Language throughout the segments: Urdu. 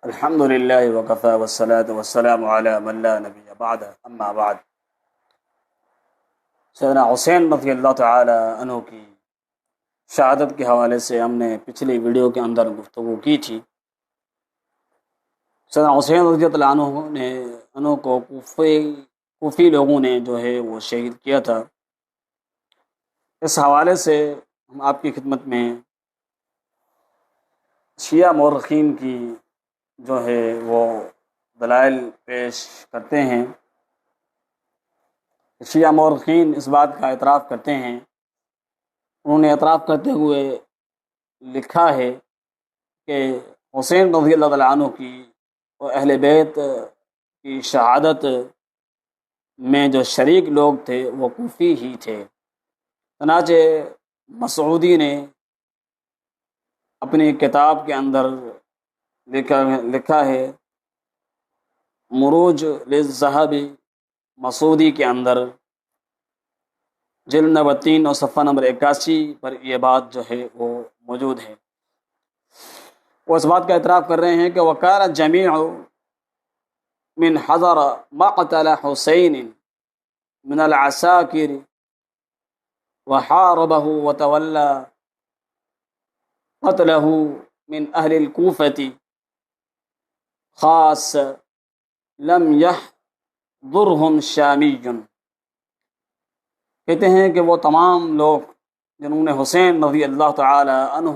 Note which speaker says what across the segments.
Speaker 1: الحمد للہ وکفی والصلاة والسلام علی من لا نبی بعد اما بعد۔ سیدنا حسین رضی اللہ تعالی عنہ کی شہادت کے حوالے سے ہم نے پچھلی ویڈیو کے اندر گفتگو کی تھی۔ سیدنا حسین رضی اللہ عنہ کو کوفی لوگوں نے جو ہے وہ شہید کیا تھا۔ اس حوالے سے ہم آپ کی خدمت میں شیعہ مورخین کی جو ہے وہ دلائل پیش کرتے ہیں۔ شیعہ مورخین اس بات کا اعتراف کرتے ہیں، انہوں نے اعتراف کرتے ہوئے لکھا ہے کہ حسین رضی اللہ تعالیٰ عنہ کی اور اہل بیت کی شہادت میں جو شریک لوگ تھے وہ کوفی ہی تھے۔ چنانچہ مسعودی نے اپنی کتاب کے اندر لکھا ہے، مروج للذہب مسعودی کے اندر جلد نمبر 3 اور صفحہ نمبر 81 پر یہ بات جو ہے وہ موجود ہے۔ وہ اس بات کا اعتراف کر رہے ہیں کہ وَكَانَ الْجَمِيعُ مِنْ حَضَرَ مَقْتَلَ حُسَيْنٍ مِنَ الْعَسَاكِرِ وَحَارَبَهُ وَتَوَلَّى قَتْلَهُ مِنْ أَهْلِ الْكُوفَةِ خاص لم يحضرهم شامی۔ کہتے ہیں کہ وہ تمام لوگ جنہوں نے حسین رضی اللہ تعالی عنہ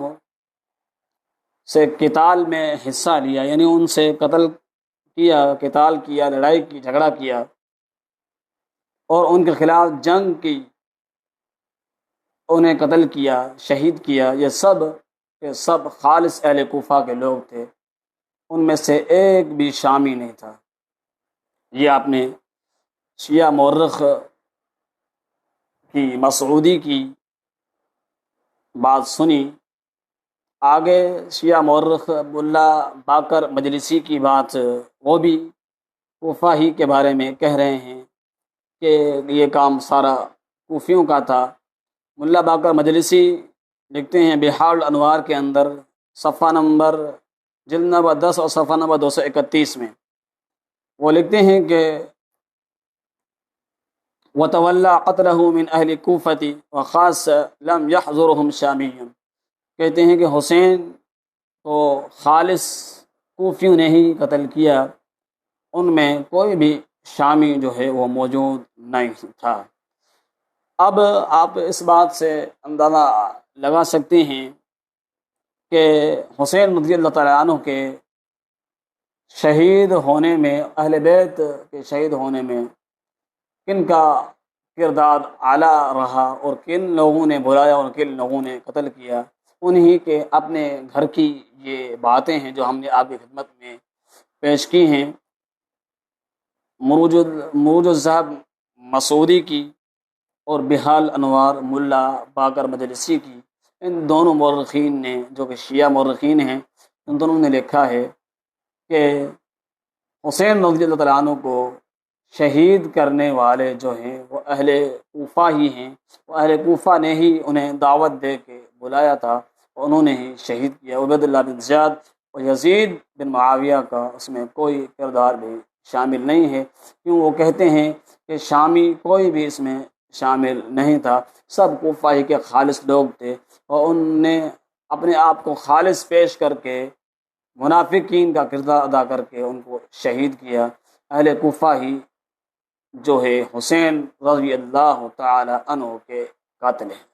Speaker 1: سے قتال میں حصہ لیا، یعنی ان سے قتال کیا، لڑائی کی، جھگڑا کیا اور ان کے خلاف جنگ کی، انہیں قتل کیا، شہید کیا، یہ سب کے سب خالص اہل کوفہ کے لوگ تھے، ان میں سے ایک بھی شامی نہیں تھا۔ یہ آپ نے شیعہ مورخ کی مسعودی کی بات سنی۔ آگے شیعہ مورخ ملا باقر مجلسی کی بات، وہ بھی کوفہ ہی کے بارے میں کہہ رہے ہیں کہ یہ کام سارا کوفیوں کا تھا۔ ملا باقر مجلسی لکھتے ہیں بحار الانوار کے اندر صفحہ نمبر جلد نمبر 10 اور صفحہ نمبر 231 میں وہ لکھتے ہیں کہ وَتَوَلَّى قَتْلَهُ مِنْ أَهْلِ الْكُوفَةِ وَخَاصَّ لَمْ يَحْضُرْهُمْ شَامِيٌّ۔ کہتے ہیں کہ حسین کو خالص کوفیوں نے ہی قتل کیا، ان میں کوئی بھی شامی جو ہے وہ موجود نہیں تھا۔ اب آپ اس بات سے اندازہ لگا سکتے ہیں کہ حسین رضی اللہ تعالیٰ عنہ کے شہید ہونے میں، اہل بیت کے شہید ہونے میں کن کا کردار اعلیٰ رہا اور کن لوگوں نے بلایا اور کن لوگوں نے قتل کیا، انہی کے اپنے گھر کی یہ باتیں ہیں جو ہم نے آپ کی خدمت میں پیش کی ہیں۔ مروج الذہب مسعودی کی اور بحار الانوار ملا باقر مجلسی کی، ان دونوں مورخین نے جو کہ شیعہ مورخین ہیں، ان دونوں نے لکھا ہے کہ حسین رضی اللہ تعالیٰ عنہ کو شہید کرنے والے جو ہیں وہ اہل کوفہ ہی ہیں، وہ اہل کوفہ نے ہی انہیں دعوت دے کے بلایا تھا اور انہوں نے ہی شہید کیا۔ عبید اللہ بن زیاد اور یزید بن معاویہ کا اس میں کوئی کردار بھی شامل نہیں ہے، کیوں وہ کہتے ہیں کہ شامی کوئی بھی اس میں شامل نہیں تھا، سب کوفہ ہی کے خالص لوگ تھے اور ان نے اپنے آپ کو خالص پیش کر کے منافقین کا کردار ادا کر کے ان کو شہید کیا۔ اہل کوفہ ہی جو ہے حسین رضی اللہ تعالی عنہ کے قاتل ہیں۔